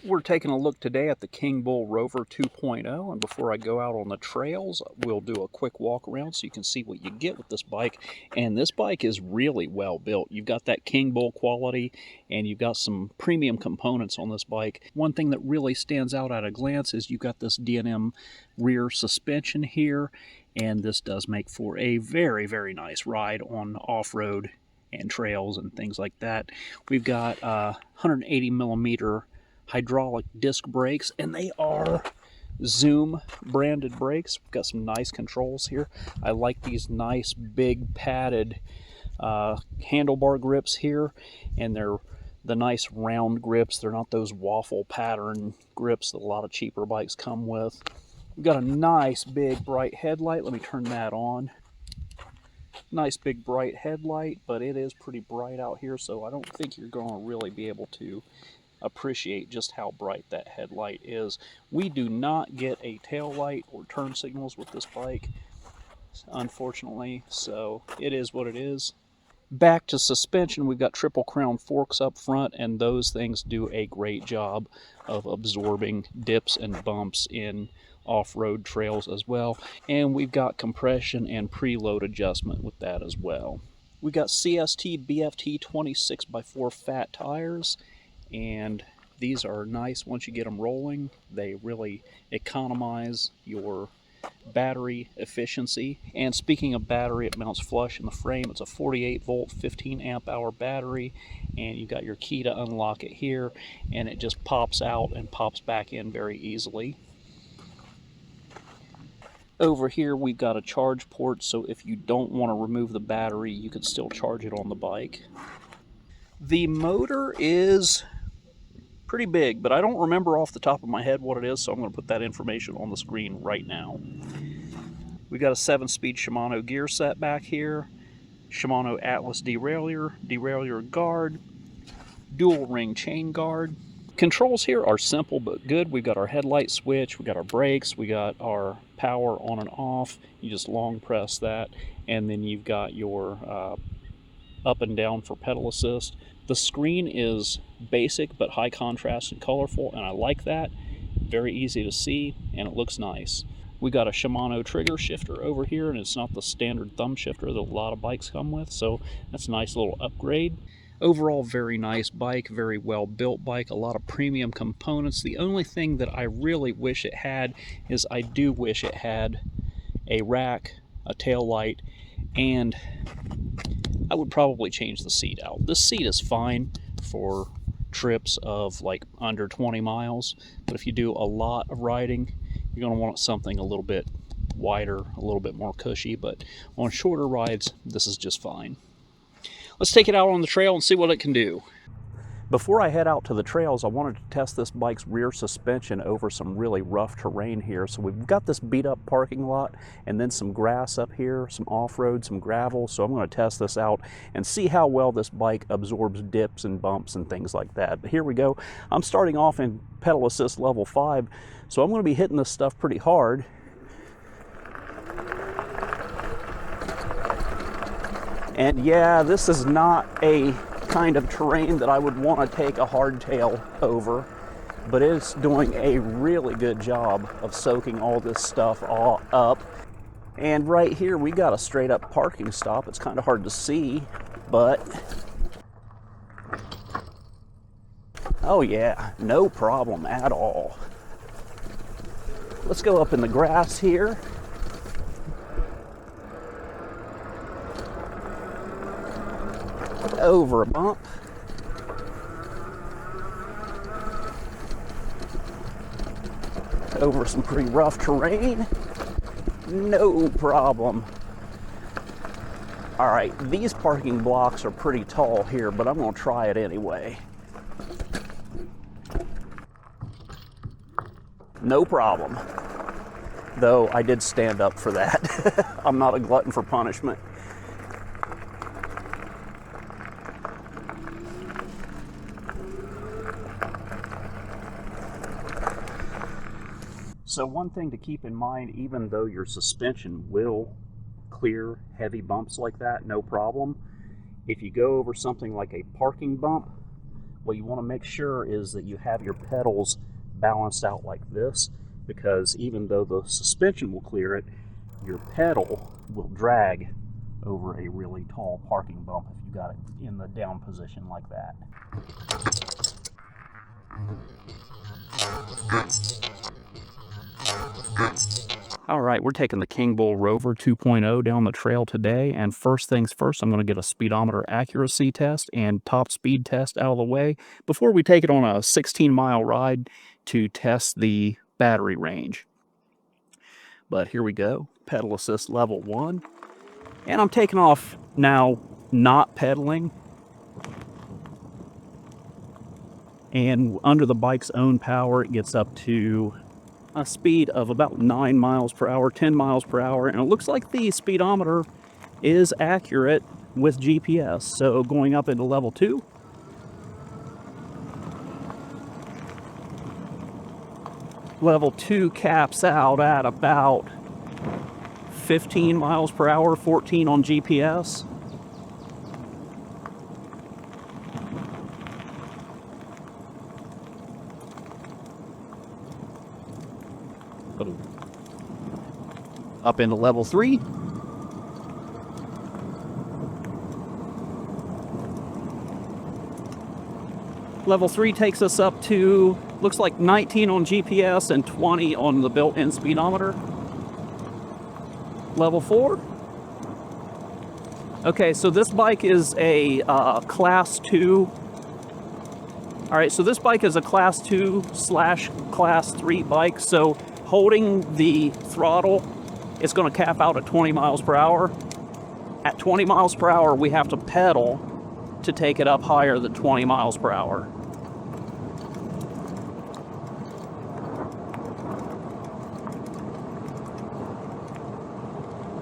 We're taking a look today at the Kingbull Rover 2.0, and before I go out on the trails, we'll do a quick walk around so you can see what you get with this bike. And this bike is really well built. You've got that Kingbull quality, and you've got some premium components on this bike. One thing that really stands out at a glance is you've got this D&M rear suspension here, and this does make for a very, very nice ride on off-road and trails and things like that. We've got 180 millimeter hydraulic disc brakes, and they are Zoom branded brakes. We've got some nice controls here. I like these nice big padded handlebar grips here, and they're the nice round grips. They're not those waffle pattern grips that a lot of cheaper bikes come with. We've got a nice big bright headlight. Let me turn that on. Nice big bright headlight, but it is pretty bright out here, so I don't think you're going to really be able to appreciate just how bright that headlight is. We do not get a tail light or turn signals with this bike, unfortunately, so it is what it is. Back to suspension, we've got triple crown forks up front, and those things do a great job of absorbing dips and bumps in off-road trails as well. And we've got compression and preload adjustment with that as well. We've got CST BFT 26x4 fat tires, and these are nice once you get them rolling. They really economize your battery efficiency. And speaking of battery, it mounts flush in the frame. It's a 48 volt 15 amp hour battery, and you got your key to unlock it here, and it just pops out and pops back in very easily. Over here we've got a charge port, so if you don't want to remove the battery, you can still charge it on the bike. The motor is pretty big, but I don't remember off the top of my head what it is, so I'm going to put that information on the screen right now. We got a 7-speed Shimano gear set back here, Shimano Atlas derailleur guard, dual ring chain guard. Controls here are simple but good. We've got our headlight switch, we got our brakes, we got our power on and off. You just long press that, and then you've got your up and down for pedal assist. The screen is basic but high contrast and colorful, and I like that. Very easy to see, and it looks nice. We got a Shimano trigger shifter over here, and it's not the standard thumb shifter that a lot of bikes come with, so that's a nice little upgrade. Overall, very nice bike, very well built bike, a lot of premium components. The only thing that I really wish it had is I do wish it had a rack, a tail light, and I would probably change the seat out. This seat is fine for trips of like under 20 miles, but if you do a lot of riding, you're going to want something a little bit wider, a little bit more cushy, but on shorter rides, this is just fine. Let's take it out on the trail and see what it can do. Before I head out to the trails, I wanted to test this bike's rear suspension over some really rough terrain here. So we've got this beat up parking lot and then some grass up here, some off-road, some gravel. So I'm going to test this out and see how well this bike absorbs dips and bumps and things like that. But here we go. I'm starting off in pedal assist level 5, so I'm going to be hitting this stuff pretty hard. And yeah, this is not a kind of terrain that I would want to take a hardtail over, but it's doing a really good job of soaking all this stuff all up. And right here we got a straight up parking stop. It's kind of hard to see, but oh yeah, no problem at all. Let's go up in the grass here. Over a bump. Over some pretty rough terrain. No problem. All right, these parking blocks are pretty tall here, but I'm going to try it anyway. No problem. Though I did stand up for that. I'm not a glutton for punishment. So one thing to keep in mind, even though your suspension will clear heavy bumps like that, no problem, if you go over something like a parking bump, what you want to make sure is that you have your pedals balanced out like this, because even though the suspension will clear it, your pedal will drag over a really tall parking bump if you got it in the down position like that. All right, we're taking the Kingbull Rover 2.0 down the trail today, and first things first, I'm going to get a speedometer accuracy test and top speed test out of the way before we take it on a 16-mile ride to test the battery range. But here we go, pedal assist level 1, and I'm taking off now, not pedaling, and under the bike's own power, it gets up to a speed of about 9 miles per hour, 10 miles per hour, and it looks like the speedometer is accurate with GPS. So going up into level 2. Level 2 caps out at about 15 miles per hour, 14 on GPS. Up into level 3. Level 3 takes us up to, looks like 19 on GPS and 20 on the built-in speedometer. Level 4. Okay, so this bike is a Class 2. All right, so this bike is a Class 2/Class 3 bike, so holding the throttle, it's going to cap out at 20 miles per hour. At 20 miles per hour, we have to pedal to take it up higher than 20 miles per hour.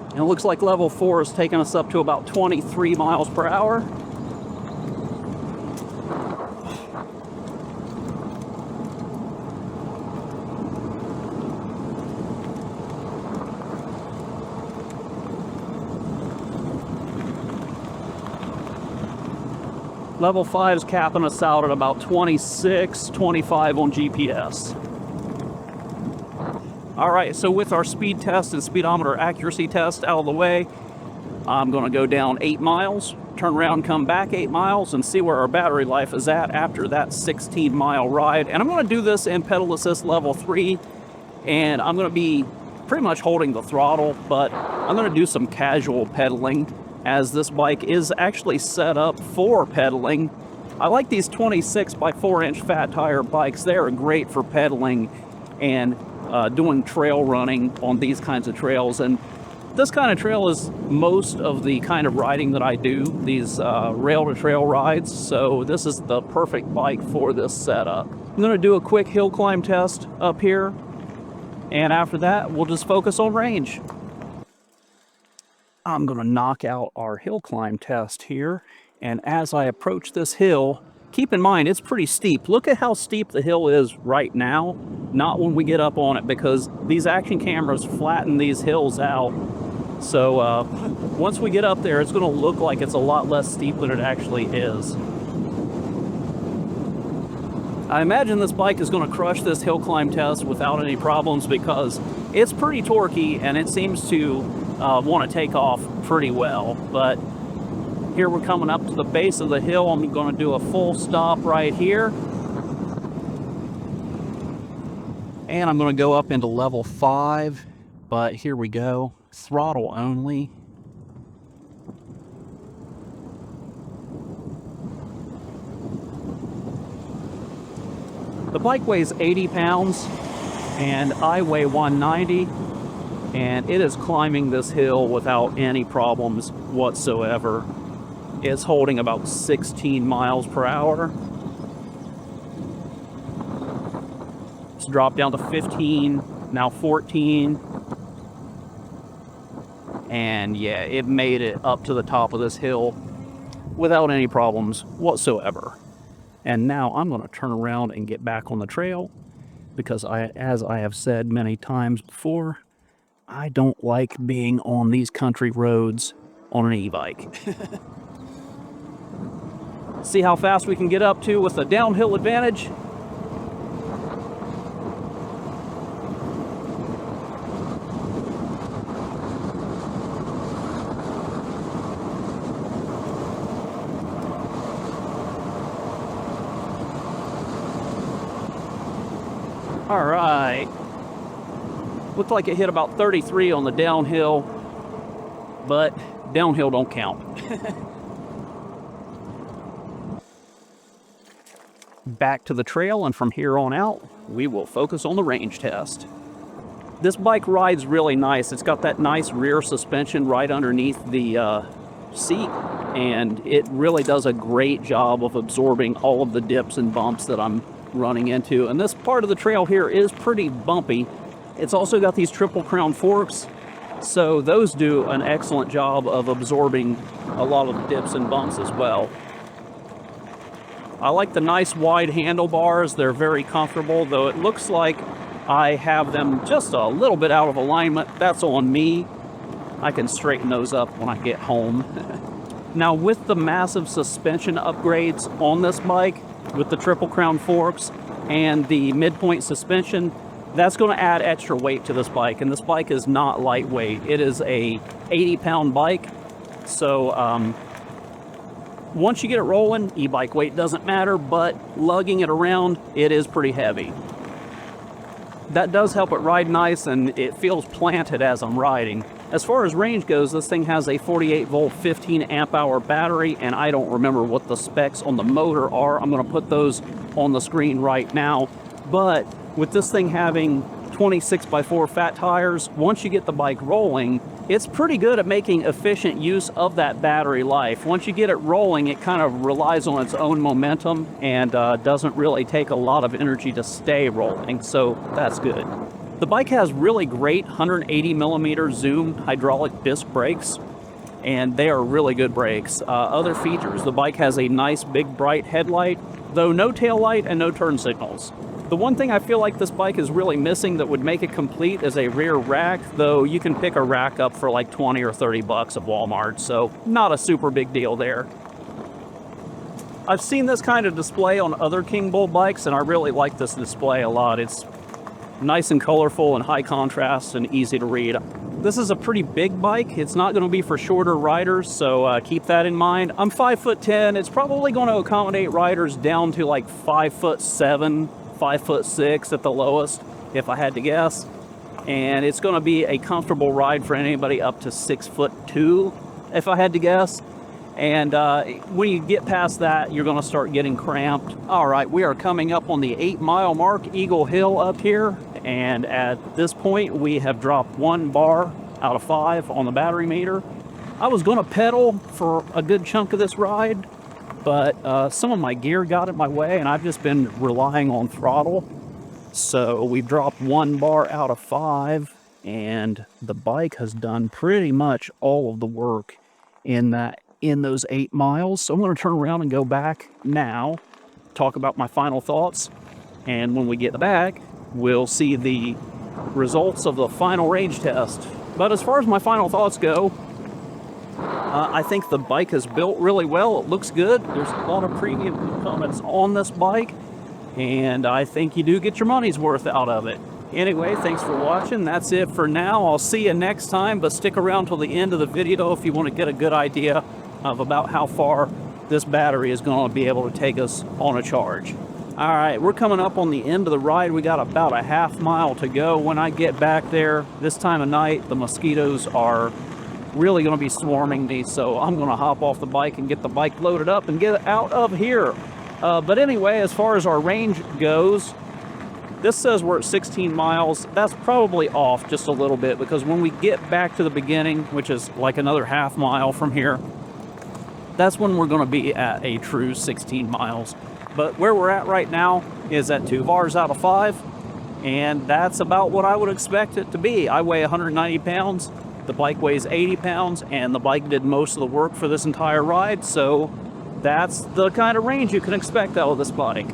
And it looks like level 4 is taking us up to about 23 miles per hour. Level 5 is capping us out at about 26, 25 on GPS. All right, so with our speed test and speedometer accuracy test out of the way, I'm going to go down 8 miles, turn around, come back 8 miles, and see where our battery life is at after that 16-mile ride. And I'm going to do this in pedal assist level 3, and I'm going to be pretty much holding the throttle, but I'm going to do some casual pedaling, as this bike is actually set up for pedaling. I like these 26 by 4-inch fat tire bikes. They are great for pedaling and doing trail running on these kinds of trails. And this kind of trail is most of the kind of riding that I do, these rail-to-trail rides. So this is the perfect bike for this setup. I'm going to do a quick hill climb test up here, and after that, we'll just focus on range. I'm going to knock out our hill climb test here, and as I approach this hill, keep in mind it's pretty steep. Look at how steep the hill is right now, not when we get up on it, because these action cameras flatten these hills out. So once we get up there, it's going to look like it's a lot less steep than it actually is. I imagine this bike is going to crush this hill climb test without any problems, because it's pretty torquey and it seems to want to take off pretty well. But here we're coming up to the base of the hill. I'm going to do a full stop right here, and I'm going to go up into level 5, but here we go, throttle only. The bike weighs 80 pounds and I weigh 190, and it is climbing this hill without any problems whatsoever. It's holding about 16 miles per hour. It's dropped down to 15, now 14. And yeah, it made it up to the top of this hill without any problems whatsoever. And now I'm going to turn around and get back on the trail, because as I have said many times before, I don't like being on these country roads on an e-bike. See how fast we can get up to with the downhill advantage. All right. Looked like it hit about 33 on the downhill, but downhill don't count. Back to the trail, and from here on out, we will focus on the range test. This bike rides really nice. It's got that nice rear suspension right underneath the seat, and it really does a great job of absorbing all of the dips and bumps that I'm running into. And this part of the trail here is pretty bumpy. It's also got these triple crown forks, so those do an excellent job of absorbing a lot of the dips and bumps as well. I like the nice wide handlebars. They're very comfortable, though it looks like I have them just a little bit out of alignment. That's on me. I can straighten those up when I get home. Now, with the massive suspension upgrades on this bike, with the triple crown forks and the midpoint suspension, that's going to add extra weight to this bike, and this bike is not lightweight. It is a 80-pound bike, so once you get it rolling, e-bike weight doesn't matter, but lugging it around, it is pretty heavy. That does help it ride nice, and it feels planted as I'm riding. As far as range goes, this thing has a 48-volt, 15-amp-hour battery, and I don't remember what the specs on the motor are. I'm going to put those on the screen right now. But with this thing having 26x4 fat tires, once you get the bike rolling, it's pretty good at making efficient use of that battery life. Once you get it rolling, it kind of relies on its own momentum and doesn't really take a lot of energy to stay rolling, so that's good. The bike has really great 180mm zoom hydraulic disc brakes, and they are really good brakes. Other features, the bike has a nice big bright headlight, though no tail light and no turn signals. The one thing I feel like this bike is really missing that would make it complete is a rear rack, though you can pick a rack up for like 20 or 30 bucks at Walmart, so not a super big deal there. I've seen this kind of display on other Kingbull bikes, and I really like this display a lot. It's nice and colorful and high contrast and easy to read. This is a pretty big bike. It's not going to be for shorter riders, so keep that in mind. I'm 5'10". It's probably going to accommodate riders down to like 5'7", 5'6" at the lowest, if I had to guess. And it's going to be a comfortable ride for anybody up to 6'2", if I had to guess. And when you get past that, you're going to start getting cramped. All right, we are coming up on the 8-mile mark, Eagle Hill up here. And at this point, we have dropped 1 bar out of 5 on the battery meter. I was going to pedal for a good chunk of this ride, but some of my gear got in my way, and I've just been relying on throttle. So we've dropped 1 bar out of 5, and the bike has done pretty much all of the work in those 8 miles. So I'm going to turn around and go back now, talk about my final thoughts, and when we get back, we'll see the results of the final range test. But as far as my final thoughts go, I think the bike is built really well. It looks good. There's a lot of premium components on this bike, and I think you do get your money's worth out of it. Anyway, thanks for watching. That's it for now. I'll see you next time, but stick around till the end of the video if you want to get a good idea of about how far this battery is going to be able to take us on a charge. All right, we're coming up on the end of the ride. We got about a half mile to go. When I get back there, this time of night, the mosquitoes are really going to be swarming me, so I'm going to hop off the bike and get the bike loaded up and get out of here. But anyway, as far as our range goes, this says we're at 16 miles. That's probably off just a little bit, because when we get back to the beginning, which is like another half mile from here, that's when we're going to be at a true 16 miles. But where we're at right now is at 2 bars out of 5, and that's about what I would expect it to be. I weigh 190 pounds, the bike weighs 80 pounds, and the bike did most of the work for this entire ride, so that's the kind of range you can expect out of this bike.